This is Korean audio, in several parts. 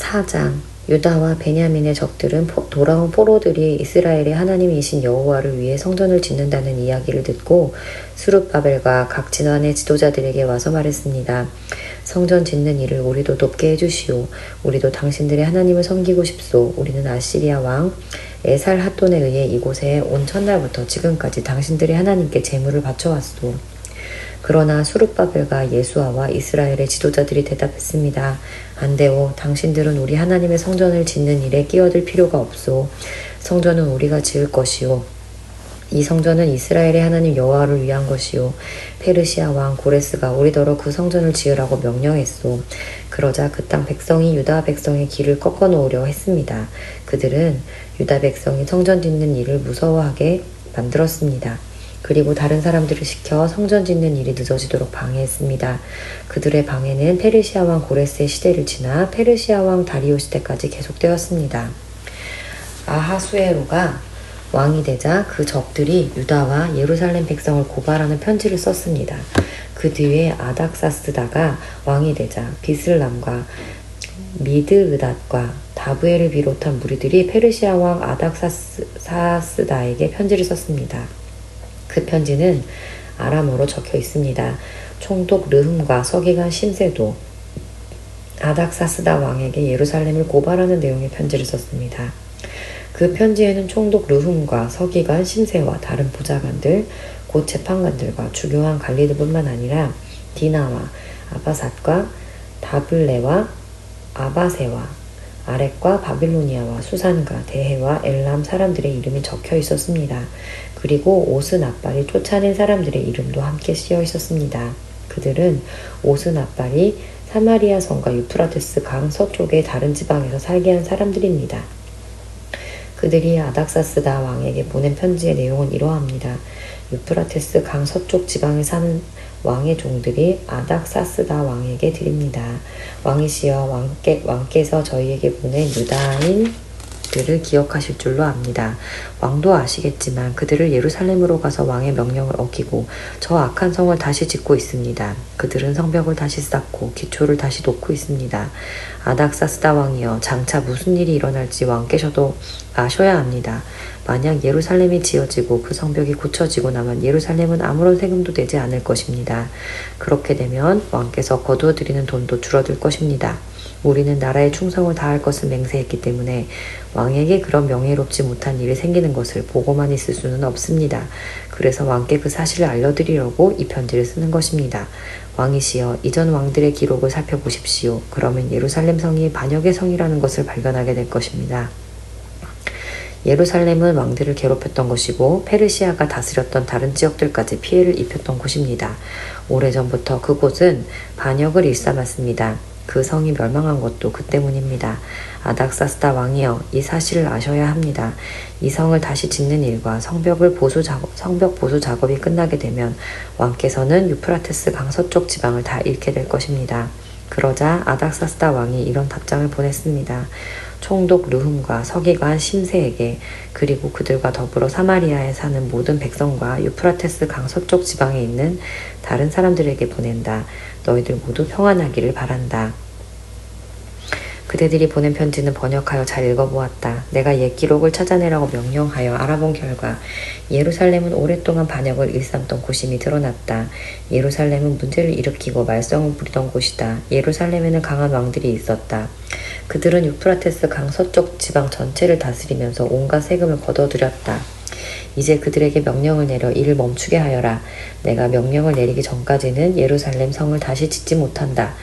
4장. 유다와 베냐민의 적들은 돌아온 포로들이 이스라엘의 하나님이신 여호와를 위해 성전을 짓는다는 이야기를 듣고 스룹바벨과 각 진환의 지도자들에게 와서 말했습니다. 성전 짓는 일을 우리도 돕게 해주시오. 우리도 당신들의 하나님을 섬기고 싶소. 우리는 아시리아 왕 에살핫돈에 의해 이곳에 온 첫날부터 지금까지 당신들의 하나님께 제물을 바쳐왔소. 그러나 수룹바벨과 예수아와 이스라엘의 지도자들이 대답했습니다. 안 되오. 당신들은 우리 하나님의 성전을 짓는 일에 끼어들 필요가 없소. 성전은 우리가 지을 것이오. 이 성전은 이스라엘의 하나님 여호와를 위한 것이요. 페르시아 왕 고레스가 우리더러 그 성전을 지으라고 명령했소. 그러자 그 땅 백성이 유다 백성의 길을 꺾어 놓으려 했습니다. 그들은 유다 백성이 성전 짓는 일을 무서워하게 만들었습니다. 그리고 다른 사람들을 시켜 성전 짓는 일이 늦어지도록 방해했습니다. 그들의 방해는 페르시아 왕 고레스의 시대를 지나 페르시아 왕 다리오 시대까지 계속되었습니다. 아하수에로가 왕이 되자 그 적들이 유다와 예루살렘 백성을 고발하는 편지를 썼습니다. 그 뒤에 아닥사스다가 왕이 되자 비슬람과 미드으닷과 다브엘을 비롯한 무리들이 페르시아 왕 아닥사스다에게 편지를 썼습니다. 그 편지는 아람어로 적혀 있습니다. 총독 르흠과 서기관 심세도 아닥사스다 왕에게 예루살렘을 고발하는 내용의 편지를 썼습니다. 그 편지에는 총독 르훔과 서기관 심세와 다른 보좌관들, 곧 재판관들과 주교한 관리들뿐만 아니라 디나와 아바삿과 다블레와 아바세와 아렉과 바빌로니아와 수산과 대해와 엘람 사람들의 이름이 적혀 있었습니다. 그리고 오스나발이 쫓아낸 사람들의 이름도 함께 쓰여 있었습니다. 그들은 오스나발이 사마리아 성과 유프라테스 강 서쪽의 다른 지방에서 살게 한 사람들입니다. 그들이 아닥사스다 왕에게 보낸 편지의 내용은 이러합니다. 유프라테스 강 서쪽 지방에 사는 왕의 종들이 아닥사스다 왕에게 드립니다. 왕이시여, 왕께서 저희에게 보낸 유다인들을 기억하실 줄로 압니다. 왕도 아시겠지만 그들을 예루살렘으로 가서 왕의 명령을 어기고 저 악한 성을 다시 짓고 있습니다. 그들은 성벽을 다시 쌓고 기초를 다시 놓고 있습니다. 아닥사스다 왕이여, 장차 무슨 일이 일어날지 왕께서도 아셔야 합니다. 만약 예루살렘이 지어지고 그 성벽이 고쳐지고 나면 예루살렘은 아무런 세금도 내지 않을 것입니다. 그렇게 되면 왕께서 거두어드리는 돈도 줄어들 것입니다. 우리는 나라에 충성을 다할 것을 맹세했기 때문에 왕에게 그런 명예롭지 못한 일이 생기는 것을 보고만 있을 수는 없습니다. 그래서 왕께 그 사실을 알려드리려고 이 편지를 쓰는 것입니다. 왕이시여, 이전 왕들의 기록을 살펴보십시오. 그러면 예루살렘 성이 반역의 성이라는 것을 발견하게 될 것입니다. 예루살렘은 왕들을 괴롭혔던 것이고 페르시아가 다스렸던 다른 지역들까지 피해를 입혔던 곳입니다. 오래전부터 그곳은 반역을 일삼았습니다. 그 성이 멸망한 것도 그 때문입니다. 아닥사스다 왕이여, 이 사실을 아셔야 합니다. 이 성을 다시 짓는 일과 성벽 보수 작업이 끝나게 되면 왕께서는 유프라테스 강 서쪽 지방을 다 잃게 될 것입니다. 그러자 아닥사스다 왕이 이런 답장을 보냈습니다. 총독 르훔과 서기관 심세에게, 그리고 그들과 더불어 사마리아에 사는 모든 백성과 유프라테스 강 서쪽 지방에 있는 다른 사람들에게 보낸다. 너희들 모두 평안하기를 바란다. 그대들이 보낸 편지는 번역하여 잘 읽어보았다. 내가 옛 기록을 찾아내라고 명령하여 알아본 결과 예루살렘은 오랫동안 반역을 일삼던 곳임이 드러났다. 예루살렘은 문제를 일으키고 말썽을 부리던 곳이다. 예루살렘에는 강한 왕들이 있었다. 그들은 유프라테스 강 서쪽 지방 전체를 다스리면서 온갖 세금을 거둬들였다. 이제 그들에게 명령을 내려 이를 멈추게 하여라. 내가 명령을 내리기 전까지는 예루살렘 성을 다시 짓지 못한다.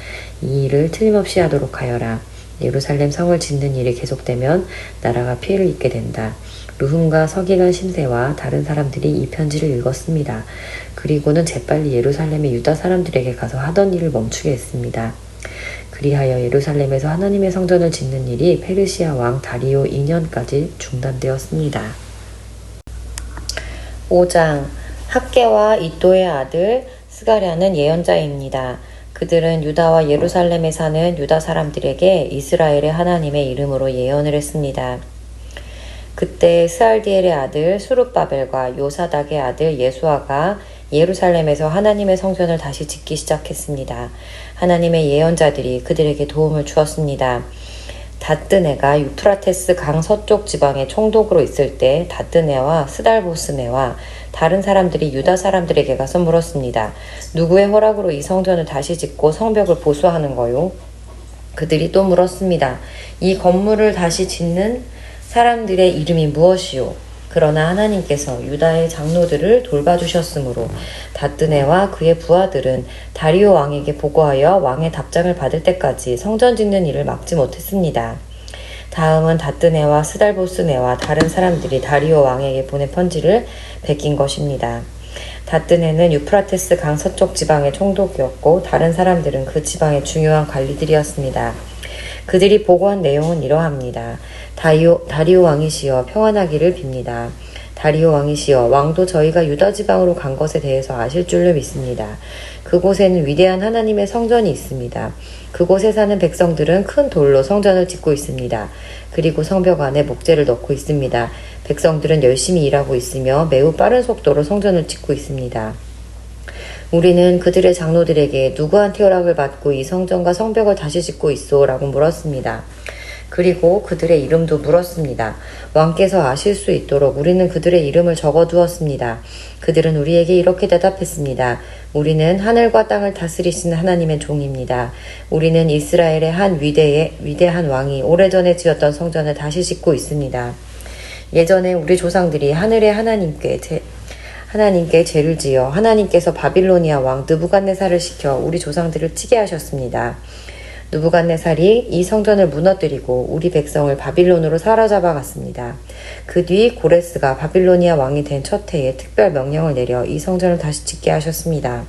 이 일을 틀림없이 하도록 하여라. 예루살렘 성을 짓는 일이 계속되면 나라가 피해를 입게 된다. 르훔과 서기관 심세와 다른 사람들이 이 편지를 읽었습니다. 그리고는 재빨리 예루살렘의 유다 사람들에게 가서 하던 일을 멈추게 했습니다. 그리하여 예루살렘에서 하나님의 성전을 짓는 일이 페르시아 왕 다리오 2년까지 중단되었습니다. 5장. 학개와 이도의 아들 스가랴는 예언자입니다. 그들은 유다와 예루살렘에 사는 유다 사람들에게 이스라엘의 하나님의 이름으로 예언을 했습니다. 그때 스알디엘의 아들 수룹바벨과 요사닥의 아들 예수아가 예루살렘에서 하나님의 성전을 다시 짓기 시작했습니다. 하나님의 예언자들이 그들에게 도움을 주었습니다. 다뜨네가 유프라테스 강 서쪽 지방의 총독으로 있을 때 다뜨네와 스달보스네와 다른 사람들이 유다 사람들에게 가서 물었습니다. 누구의 허락으로 이 성전을 다시 짓고 성벽을 보수하는 거요? 그들이 또 물었습니다. 이 건물을 다시 짓는 사람들의 이름이 무엇이요? 그러나 하나님께서 유다의 장로들을 돌봐주셨으므로 다뜨네와 그의 부하들은 다리오 왕에게 보고하여 왕의 답장을 받을 때까지 성전 짓는 일을 막지 못했습니다. 다음은 다뜨네와 스달보스네와 다른 사람들이 다리오 왕에게 보낸 편지를 베낀 것입니다. 다뜨네는 유프라테스 강 서쪽 지방의 총독이었고 다른 사람들은 그 지방의 중요한 관리들이었습니다. 그들이 보고한 내용은 이러합니다. 다리오 왕이시여 평안하기를 빕니다. 다리오 왕이시여 왕도 저희가 유다 지방으로 간 것에 대해서 아실 줄로 믿습니다. 그곳에는 위대한 하나님의 성전이 있습니다. 그곳에 사는 백성들은 큰 돌로 성전을 짓고 있습니다. 그리고 성벽 안에 목재를 넣고 있습니다. 백성들은 열심히 일하고 있으며 매우 빠른 속도로 성전을 짓고 있습니다. 우리는 그들의 장로들에게 누구한테 허락을 받고 이 성전과 성벽을 다시 짓고 있소? 라고 물었습니다. 그리고 그들의 이름도 물었습니다. 왕께서 아실 수 있도록 우리는 그들의 이름을 적어두었습니다. 그들은 우리에게 이렇게 대답했습니다. 우리는 하늘과 땅을 다스리시는 하나님의 종입니다. 우리는 이스라엘의 한 위대한 왕이 오래전에 지었던 성전을 다시 짓고 있습니다. 예전에 우리 조상들이 하늘의 하나님께 죄를 지어 하나님께서 바빌로니아 왕 느부갓네살을 시켜 우리 조상들을 치게 하셨습니다. 느부갓네살이 이 성전을 무너뜨리고 우리 백성을 바빌론으로 사로잡아 갔습니다. 그 뒤 고레스가 바빌로니아 왕이 된 첫 해에 특별 명령을 내려 이 성전을 다시 짓게 하셨습니다.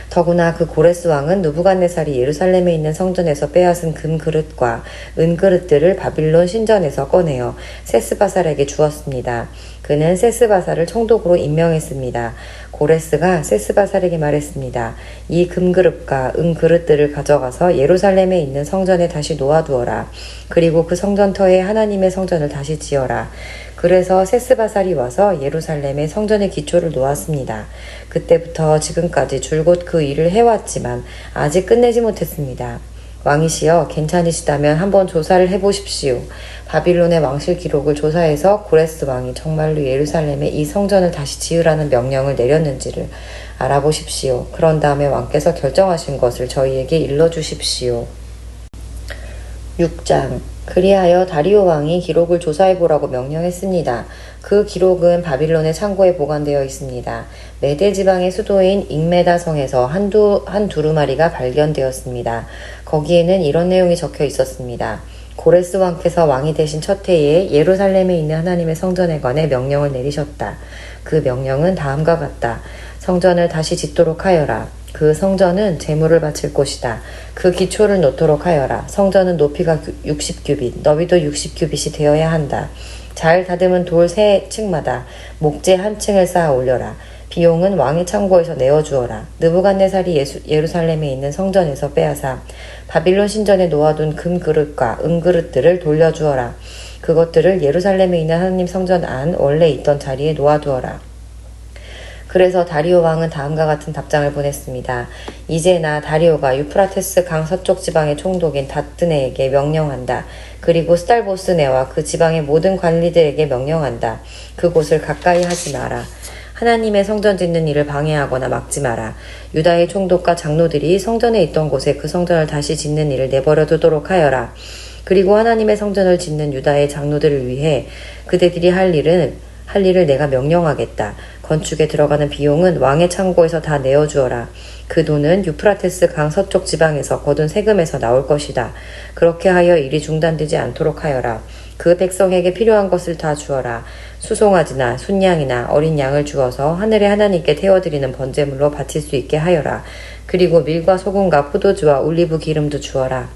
더구나 그 고레스 왕은 느부갓네살이 예루살렘에 있는 성전에서 빼앗은 금그릇과 은그릇들을 바빌론 신전에서 꺼내어 세스바살에게 주었습니다. 그는 세스바살을 총독으로 임명했습니다. 고레스가 세스바살에게 말했습니다. 이 금그릇과 은그릇들을 가져가서 예루살렘에 있는 성전에 다시 놓아두어라. 그리고 그 성전터에 하나님의 성전을 다시 지어라. 그래서 세스바살이 와서 예루살렘의 성전의 기초를 놓았습니다. 그때부터 지금까지 줄곧 그 일을 해왔지만 아직 끝내지 못했습니다. 왕이시여 괜찮으시다면 한번 조사를 해보십시오. 바빌론의 왕실 기록을 조사해서 고레스 왕이 정말로 예루살렘에 이 성전을 다시 지으라는 명령을 내렸는지를 알아보십시오. 그런 다음에 왕께서 결정하신 것을 저희에게 일러주십시오. 6장 그리하여 다리오 왕이 기록을 조사해보라고 명령했습니다. 그 기록은 바빌론의 창고에 보관되어 있습니다. 메데 지방의 수도인 잉메다 성에서 한 두루마리가 발견되었습니다. 거기에는 이런 내용이 적혀 있었습니다. 고레스 왕께서 왕이 되신 첫 해에 예루살렘에 있는 하나님의 성전에 관해 명령을 내리셨다. 그 명령은 다음과 같다. 성전을 다시 짓도록 하여라. 그 성전은 제물을 바칠 곳이다. 그 기초를 놓도록 하여라. 성전은 높이가 60규빗, 너비도 60규빗이 되어야 한다. 잘 다듬은 돌 3층마다 목재 1층을 쌓아 올려라. 비용은 왕의 창고에서 내어주어라. 느부갓네살이 예루살렘에 있는 성전에서 빼앗아 바빌론 신전에 놓아둔 금그릇과 은그릇들을 돌려주어라. 그것들을 예루살렘에 있는 하나님 성전 안 원래 있던 자리에 놓아두어라. 그래서 다리오 왕은 다음과 같은 답장을 보냈습니다. 이제 나 다리오가 유프라테스 강 서쪽 지방의 총독인 다뜨네에게 명령한다. 그리고 스달보스네와 그 지방의 모든 관리들에게 명령한다. 그곳을 가까이 하지 마라. 하나님의 성전 짓는 일을 방해하거나 막지 마라. 유다의 총독과 장로들이 성전에 있던 곳에 그 성전을 다시 짓는 일을 내버려 두도록 하여라. 그리고 하나님의 성전을 짓는 유다의 장로들을 위해 그대들이 할 일을 내가 명령하겠다. 건축에 들어가는 비용은 왕의 창고에서 다 내어주어라. 그 돈은 유프라테스 강 서쪽 지방에서 거둔 세금에서 나올 것이다. 그렇게 하여 일이 중단되지 않도록 하여라. 그 백성에게 필요한 것을 다 주어라. 수송아지나 순양이나 어린 양을 주어서 하늘의 하나님께 태워드리는 번제물로 바칠 수 있게 하여라. 그리고 밀과 소금과 포도주와 올리브 기름도 주어라.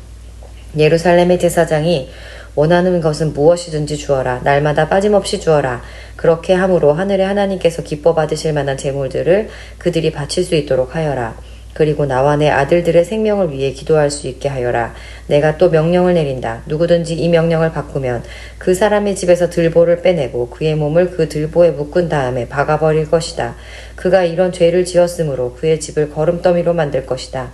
예루살렘의 제사장이 원하는 것은 무엇이든지 주어라. 날마다 빠짐없이 주어라. 그렇게 함으로 하늘의 하나님께서 기뻐 받으실 만한 제물들을 그들이 바칠 수 있도록 하여라. 그리고 나와 내 아들들의 생명을 위해 기도할 수 있게 하여라. 내가 또 명령을 내린다. 누구든지 이 명령을 바꾸면 그 사람의 집에서 들보를 빼내고 그의 몸을 그 들보에 묶은 다음에 박아버릴 것이다. 그가 이런 죄를 지었으므로 그의 집을 거름더미로 만들 것이다.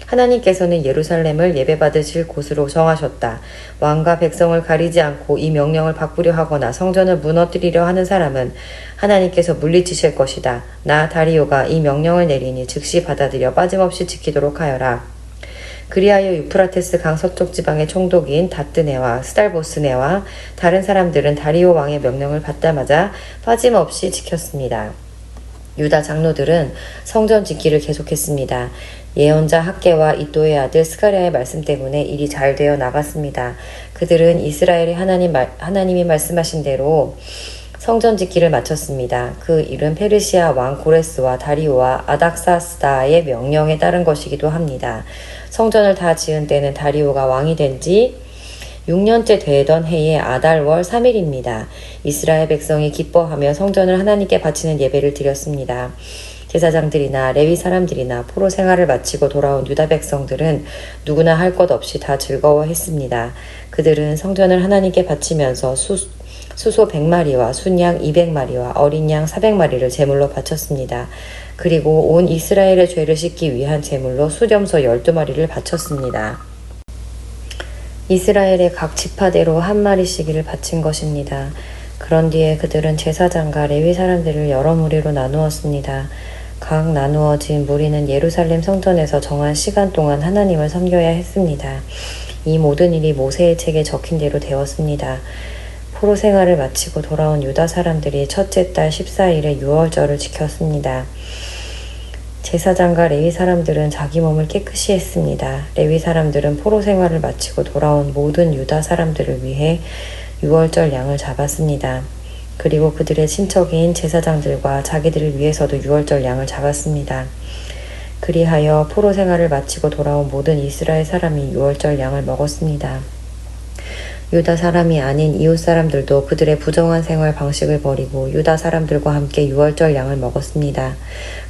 하나님께서는 예루살렘을 예배받으실 곳으로 정하셨다. 왕과 백성을 가리지 않고 이 명령을 바꾸려 하거나 성전을 무너뜨리려 하는 사람은 하나님께서 물리치실 것이다. 나 다리오가 이 명령을 내리니 즉시 받아들여 빠짐없이 지키도록 하여라. 그리하여 유프라테스 강 서쪽 지방의 총독인 다뜨네와 스달보스네와 다른 사람들은 다리오 왕의 명령을 받자마자 빠짐없이 지켰습니다. 유다 장로들은 성전 짓기를 계속했습니다. 예언자 학개와 이도의 아들 스가랴의 말씀 때문에 일이 잘 되어 나갔습니다. 그들은 이스라엘의 하나님이 말씀하신 대로 성전 짓기를 마쳤습니다. 그 일은 페르시아 왕 고레스와 다리오와 아닥사스다의 명령에 따른 것이기도 합니다. 성전을 다 지은 때는 다리오가 왕이 된 지 6년째 되던 해의 아달월 3일입니다. 이스라엘 백성이 기뻐하며 성전을 하나님께 바치는 예배를 드렸습니다. 제사장들이나 레위 사람들이나 포로 생활을 마치고 돌아온 유다 백성들은 누구나 할 것 없이 다 즐거워했습니다. 그들은 성전을 하나님께 바치면서 수소 100마리와 순양 200마리와 어린 양 400마리를 제물로 바쳤습니다. 그리고 온 이스라엘의 죄를 씻기 위한 제물로 수렴소 12마리를 바쳤습니다. 이스라엘의 각 지파대로 한 마리씩을 바친 것입니다. 그런 뒤에 그들은 제사장과 레위 사람들을 여러 무리로 나누었습니다. 각 나누어진 무리는 예루살렘 성전에서 정한 시간 동안 하나님을 섬겨야 했습니다. 이 모든 일이 모세의 책에 적힌 대로 되었습니다. 포로 생활을 마치고 돌아온 유다 사람들이 첫째 달 14일에 유월절을 지켰습니다. 제사장과 레위 사람들은 자기 몸을 깨끗이 했습니다. 레위 사람들은 포로 생활을 마치고 돌아온 모든 유다 사람들을 위해 유월절 양을 잡았습니다. 그리고 그들의 친척인 제사장들과 자기들을 위해서도 유월절 양을 잡았습니다. 그리하여 포로 생활을 마치고 돌아온 모든 이스라엘 사람이 유월절 양을 먹었습니다. 유다 사람이 아닌 이웃 사람들도 그들의 부정한 생활 방식을 버리고 유다 사람들과 함께 유월절 양을 먹었습니다.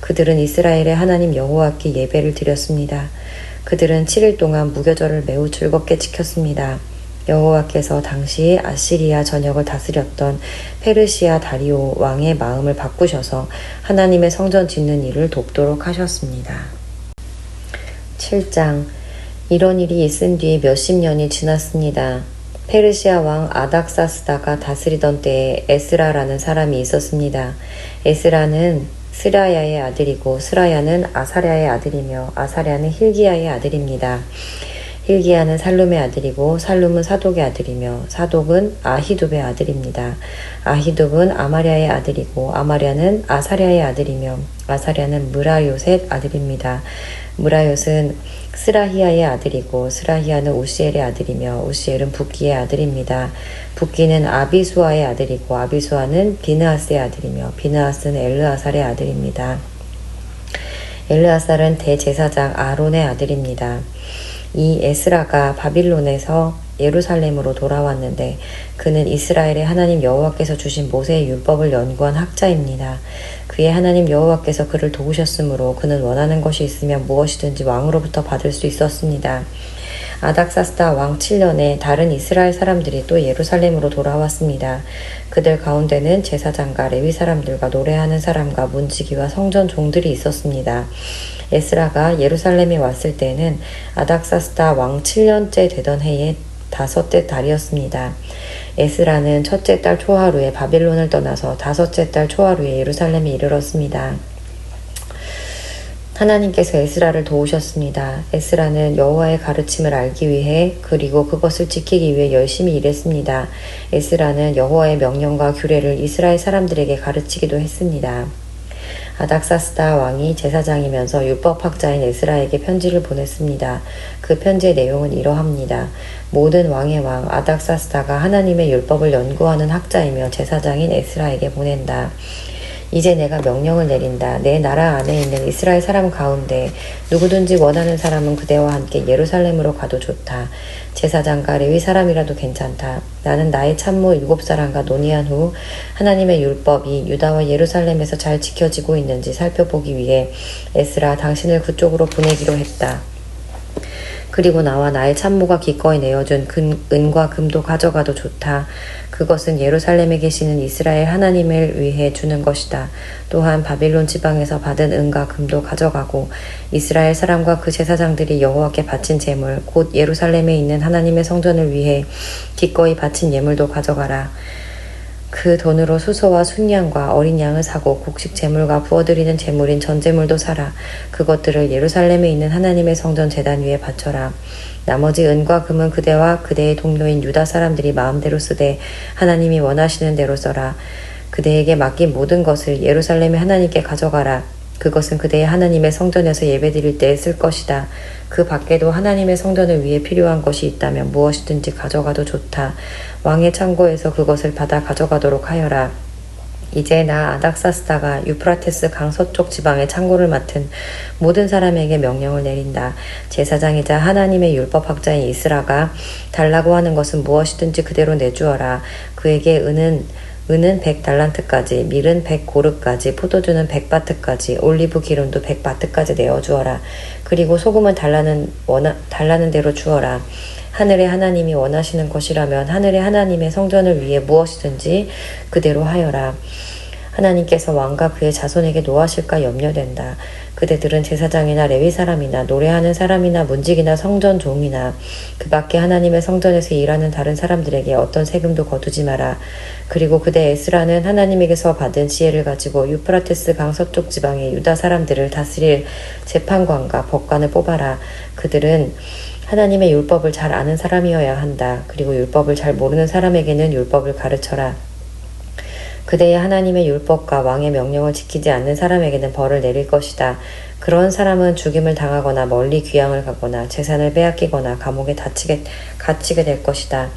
그들은 이스라엘의 하나님 여호와께 예배를 드렸습니다. 그들은 7일 동안 무교절을 매우 즐겁게 지켰습니다. 여호와께서 당시 아시리아 전역을 다스렸던 페르시아 다리오 왕의 마음을 바꾸셔서 하나님의 성전 짓는 일을 돕도록 하셨습니다. 7장. 이런 일이 있은 뒤 몇십 년이 지났습니다. 페르시아 왕 아닥사스다가 다스리던 때에 에스라라는 사람이 있었습니다. 에스라는 스라야의 아들이고 스라야는 아사랴의 아들이며 아사랴는 힐기야의 아들입니다. 힐기야는 살룸의 아들이고 살룸은 사독의 아들이며 사독은 아히둡의 아들입니다. 아히둡은 아마랴의 아들이고 아마랴는 아사랴의 아들이며 아사랴는 무라요셋 아들입니다. 무라요셋은 스라히야의 아들이고 스라히야는 우시엘의 아들이며 우시엘은 붓기의 아들입니다. 붓기는 아비수아의 아들이고 아비수아는 비느하스의 아들이며 비느하스는 엘르아살의 아들입니다. 엘르아살은 대제사장 아론의 아들입니다. 이 에스라가 바빌론에서 예루살렘으로 돌아왔는데 그는 이스라엘의 하나님 여호와께서 주신 모세의 율법을 연구한 학자입니다. 그의 하나님 여호와께서 그를 도우셨으므로 그는 원하는 것이 있으면 무엇이든지 왕으로부터 받을 수 있었습니다. 아닥사스다 왕 7년에 다른 이스라엘 사람들이 또 예루살렘으로 돌아왔습니다. 그들 가운데는 제사장과 레위 사람들과 노래하는 사람과 문지기와 성전 종들이 있었습니다. 에스라가 예루살렘에 왔을 때는 아닥사스다 왕 7년째 되던 해의 5째 달이었습니다. 에스라는 첫째 달 초하루에 바빌론을 떠나서 5째 달 초하루에 예루살렘에 이르렀습니다. 하나님께서 에스라를 도우셨습니다. 에스라는 여호와의 가르침을 알기 위해 그리고 그것을 지키기 위해 열심히 일했습니다. 에스라는 여호와의 명령과 규례를 이스라엘 사람들에게 가르치기도 했습니다. 아닥사스다 왕이 제사장이면서 율법학자인 에스라에게 편지를 보냈습니다. 그 편지의 내용은 이러합니다. 모든 왕의 왕 아닥사스다가 하나님의 율법을 연구하는 학자이며 제사장인 에스라에게 보낸다. 이제 내가 명령을 내린다. 내 나라 안에 있는 이스라엘 사람 가운데 누구든지 원하는 사람은 그대와 함께 예루살렘으로 가도 좋다. 제사장과 레위 사람이라도 괜찮다. 나는 나의 참모 7사람과 논의한 후 하나님의 율법이 유다와 예루살렘에서 잘 지켜지고 있는지 살펴보기 위해 에스라 당신을 그쪽으로 보내기로 했다. 그리고 나와 나의 참모가 기꺼이 내어준 은과 금도 가져가도 좋다. 그것은 예루살렘에 계시는 이스라엘 하나님을 위해 주는 것이다. 또한 바빌론 지방에서 받은 은과 금도 가져가고 이스라엘 사람과 그 제사장들이 여호와께 바친 제물 곧 예루살렘에 있는 하나님의 성전을 위해 기꺼이 바친 예물도 가져가라. 그 돈으로 수소와 순양과 어린 양을 사고 곡식 제물과 부어드리는 제물인 전제물도 사라. 그것들을 예루살렘에 있는 하나님의 성전 제단 위에 바쳐라. 나머지 은과 금은 그대와 그대의 동료인 유다 사람들이 마음대로 쓰되 하나님이 원하시는 대로 써라. 그대에게 맡긴 모든 것을 예루살렘의 하나님께 가져가라. 그것은 그대의 하나님의 성전에서 예배드릴 때에 쓸 것이다. 그 밖에도 하나님의 성전을 위해 필요한 것이 있다면 무엇이든지 가져가도 좋다. 왕의 창고에서 그것을 받아 가져가도록 하여라. 이제 나 아닥사스다가 유프라테스 강 서쪽 지방의 창고를 맡은 모든 사람에게 명령을 내린다. 제사장이자 하나님의 율법학자인 이스라가 달라고 하는 것은 무엇이든지 그대로 내주어라. 그에게 은은 100달란트까지, 밀은 100고르까지, 포도주는 100바트까지, 올리브 기름도 100바트까지 내어주어라. 그리고 소금은 달라는 대로 주어라. 하늘의 하나님이 원하시는 것이라면 하늘의 하나님의 성전을 위해 무엇이든지 그대로 하여라. 하나님께서 왕과 그의 자손에게 노하실까 염려된다. 그대들은 제사장이나 레위 사람이나 노래하는 사람이나 문직이나 성전 종이나 그 밖에 하나님의 성전에서 일하는 다른 사람들에게 어떤 세금도 거두지 마라. 그리고 그대 에스라는 하나님에게서 받은 지혜를 가지고 유프라테스 강 서쪽 지방의 유다 사람들을 다스릴 재판관과 법관을 뽑아라. 그들은 하나님의 율법을 잘 아는 사람이어야 한다. 그리고 율법을 잘 모르는 사람에게는 율법을 가르쳐라. 그대의 하나님의 율법과 왕의 명령을 지키지 않는 사람에게는 벌을 내릴 것이다. 그런 사람은 죽임을 당하거나 멀리 귀양을 가거나 재산을 빼앗기거나 감옥에 갇히게 될 것이다.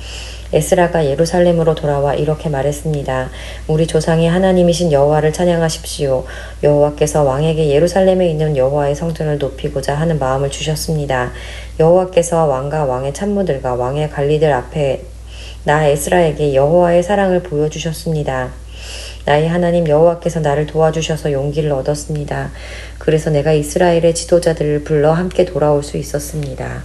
에스라가 예루살렘으로 돌아와 이렇게 말했습니다. 우리 조상의 하나님이신 여호와를 찬양하십시오. 여호와께서 왕에게 예루살렘에 있는 여호와의 성전을 높이고자 하는 마음을 주셨습니다. 여호와께서 왕과 왕의 참모들과 왕의 관리들 앞에 나 에스라에게 여호와의 사랑을 보여주셨습니다. 나의 하나님 여호와께서 나를 도와주셔서 용기를 얻었습니다. 그래서 내가 이스라엘의 지도자들을 불러 함께 돌아올 수 있었습니다.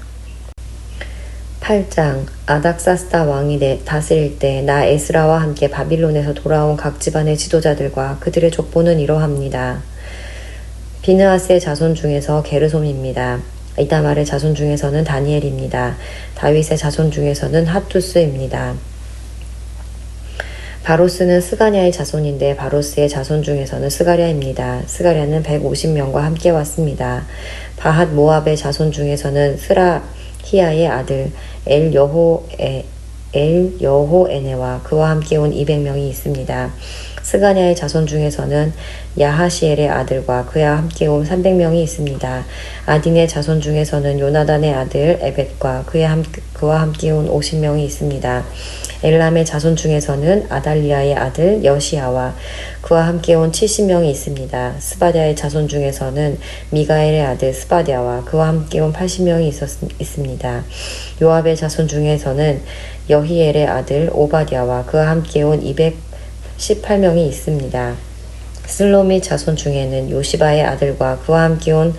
8장 아닥사스다 왕이 다스릴 때 나 에스라와 함께 바빌론에서 돌아온 각 집안의 지도자들과 그들의 족보는 이러합니다. 비느하스의 자손 중에서 게르솜입니다. 이다말의 자손 중에서는 다니엘입니다. 다윗의 자손 중에서는 핫투스입니다. 바로스는 스가냐의 자손인데 바로스의 자손 중에서는 스가랴입니다. 스가랴는 150명과 함께 왔습니다. 바핫 모압의 자손 중에서는 스라히야의 아들 엘여호에네와 그와 함께 온 200명이 있습니다. 스가냐의 자손 중에서는 야하시엘의 아들과 그와 함께 온 300명이 있습니다. 아딘의 자손 중에서는 요나단의 아들 에벳과 그와 함께 온 50명이 있습니다. 엘람의 자손 중에서는 아달리아의 아들 여시야와 그와 함께 온 70명이 있습니다. 스바디아의 자손 중에서는 미가엘의 아들 스바디아와 그와 함께 온 80명이 있습니다. 요압의 자손 중에서는 여히엘의 아들 오바디아와 그와 함께 온 218명이 있습니다. 슬로미 자손 중에는 요시바의 아들과 그와 함께 온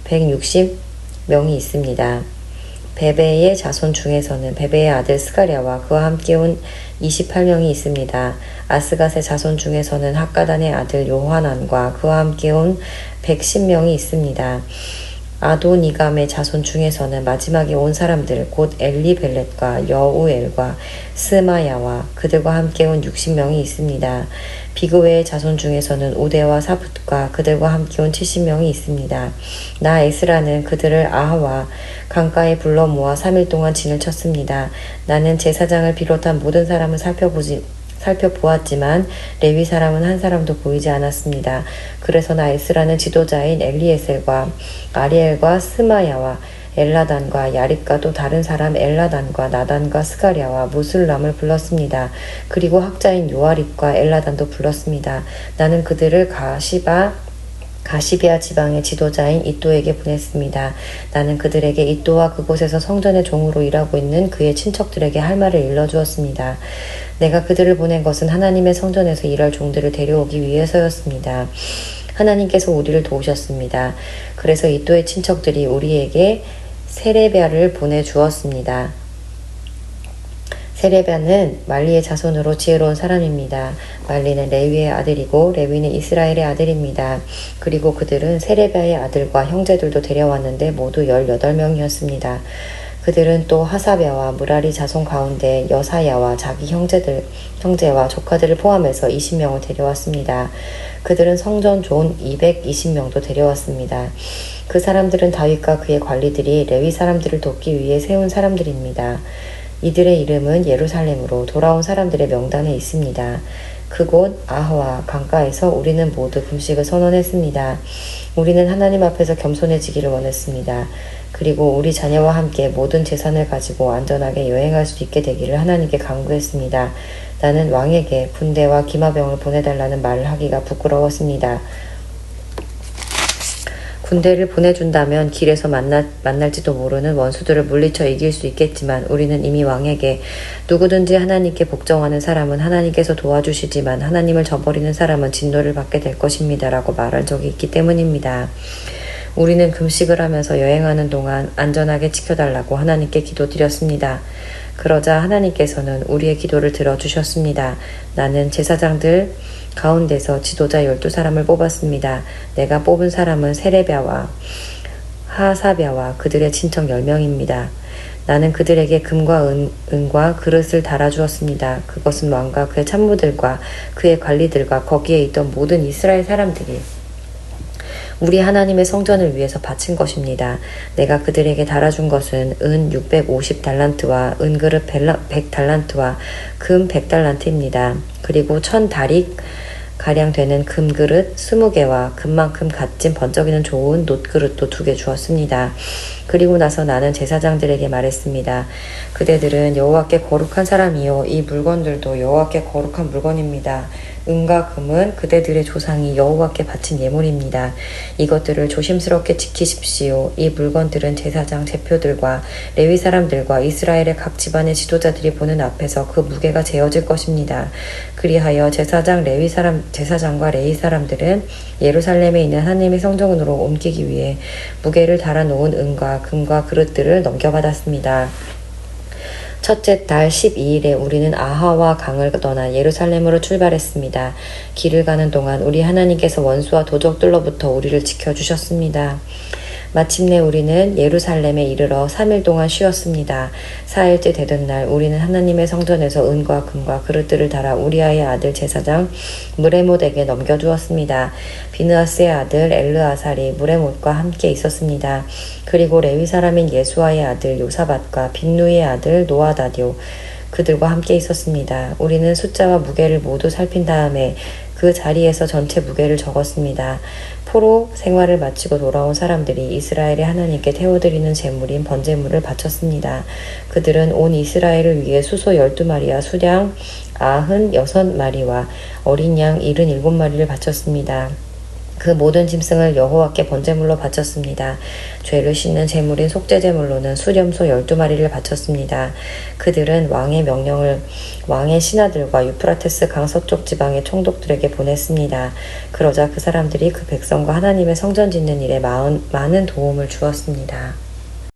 160명이 있습니다. 베베의 자손 중에서는 베베의 아들 스가랴와 그와 함께 온 28명이 있습니다. 아스갓의 자손 중에서는 학가단의 아들 요하난과 그와 함께 온 110명이 있습니다. 아도니감의 자손 중에서는 마지막에 온 사람들 곧 엘리벨렛과 여우엘과 스마야와 그들과 함께 온 60명이 있습니다. 비그웨의 자손 중에서는 우데와 사붓과 그들과 함께 온 70명이 있습니다. 나 에스라는 그들을 아하와 강가에 불러 모아 3일 동안 진을 쳤습니다. 나는 제사장을 비롯한 모든 사람을 살펴보았지만 레위 사람은 한 사람도 보이지 않았습니다. 그래서 나 에스라는 지도자인 엘리에셀과 아리엘과 스마야와 엘라단과 야립과 또 다른 사람 엘라단과 나단과 스가랴와 무술람을 불렀습니다. 그리고 학자인 요아립과 엘라단도 불렀습니다. 나는 그들을 가시비아 지방의 지도자인 이또에게 보냈습니다. 나는 그들에게 이또와 그곳에서 성전의 종으로 일하고 있는 그의 친척들에게 할 말을 일러주었습니다. 내가 그들을 보낸 것은 하나님의 성전에서 일할 종들을 데려오기 위해서였습니다. 하나님께서 우리를 도우셨습니다. 그래서 이또의 친척들이 우리에게 세레비아를 보내주었습니다. 세레비아는 말리의 자손으로 지혜로운 사람입니다. 말리는 레위의 아들이고 레위는 이스라엘의 아들입니다. 그리고 그들은 세레비아의 아들과 형제들도 데려왔는데 모두 18명이었습니다. 그들은 또 하사랴와 무라리 자손 가운데 여사야와 자기 형제와 조카들을 포함해서 20명을 데려왔습니다. 그들은 성전존 220명도 데려왔습니다. 그 사람들은 다윗과 그의 관리들이 레위 사람들을 돕기 위해 세운 사람들입니다. 이들의 이름은 예루살렘으로 돌아온 사람들의 명단에 있습니다. 그곳 아하와 강가에서 우리는 모두 금식을 선언했습니다. 우리는 하나님 앞에서 겸손해지기를 원했습니다. 그리고 우리 자녀와 함께 모든 재산을 가지고 안전하게 여행할 수 있게 되기를 하나님께 간구했습니다. 나는 왕에게 군대와 기마병을 보내달라는 말을 하기가 부끄러웠습니다. 군대를 보내준다면 길에서 만날지도 모르는 원수들을 물리쳐 이길 수 있겠지만 우리는 이미 왕에게 누구든지 하나님께 복종하는 사람은 하나님께서 도와주시지만 하나님을 저버리는 사람은 진노를 받게 될 것입니다. 라고 말한 적이 있기 때문입니다. 우리는 금식을 하면서 여행하는 동안 안전하게 지켜달라고 하나님께 기도드렸습니다. 그러자 하나님께서는 우리의 기도를 들어주셨습니다. 나는 제사장들 가운데서 지도자 12사람을 뽑았습니다. 내가 뽑은 사람은 세레비아와 하사랴와 그들의 친척 10명입니다. 나는 그들에게 금과 은과 그릇을 달아주었습니다. 그것은 왕과 그의 참모들과 그의 관리들과 거기에 있던 모든 이스라엘 사람들이 우리 하나님의 성전을 위해서 바친 것입니다. 내가 그들에게 달아준 것은 은 650달란트와 은그릇 100달란트와 금 100달란트입니다. 그리고 1000다릭 가량 되는 금그릇 20개와 금만큼 값진 번쩍이는 좋은 놋그릇도 2개 주었습니다. 그리고 나서 나는 제사장들에게 말했습니다. 그대들은 여호와께 거룩한 사람이요 이 물건들도 여호와께 거룩한 물건입니다. 은과 금은 그대들의 조상이 여호와께 바친 예물입니다. 이것들을 조심스럽게 지키십시오. 이 물건들은 제사장 제표들과 레위 사람들과 이스라엘의 각 집안의 지도자들이 보는 앞에서 그 무게가 재어질 것입니다. 그리하여 제사장과 레위 사람들은 예루살렘에 있는 하나님의 성전으로 옮기기 위해 무게를 달아놓은 은과 금과 그릇들을 넘겨받았습니다. 첫째 달 12일에 우리는 아하와 강을 떠나 예루살렘으로 출발했습니다. 길을 가는 동안 우리 하나님께서 원수와 도적들로부터 우리를 지켜주셨습니다. 마침내 우리는 예루살렘에 이르러 3일 동안 쉬었습니다. 4일째 되던 날 우리는 하나님의 성전에서 은과 금과 그릇들을 달아 우리아의 아들 제사장 무레못에게 넘겨주었습니다. 비느하스의 아들 엘르아살이 무레못과 함께 있었습니다. 그리고 레위 사람인 예수아의 아들 요사밧과 빈누이의 아들 노아다디오 그들과 함께 있었습니다. 우리는 숫자와 무게를 모두 살핀 다음에 그 자리에서 전체 무게를 적었습니다. 포로 생활을 마치고 돌아온 사람들이 이스라엘의 하나님께 태워드리는 제물인 번제물을 바쳤습니다. 그들은 온 이스라엘을 위해 수소 12마리와 수량 96마리와 어린 양 77마리를 바쳤습니다. 그 모든 짐승을 여호와께 번제물로 바쳤습니다. 죄를 씻는 제물인 속죄제물로는 수렴소 12마리를 바쳤습니다. 그들은 왕의 명령을 왕의 신하들과 유프라테스 강 서쪽 지방의 총독들에게 보냈습니다. 그러자 그 사람들이 그 백성과 하나님의 성전 짓는 일에 많은 도움을 주었습니다.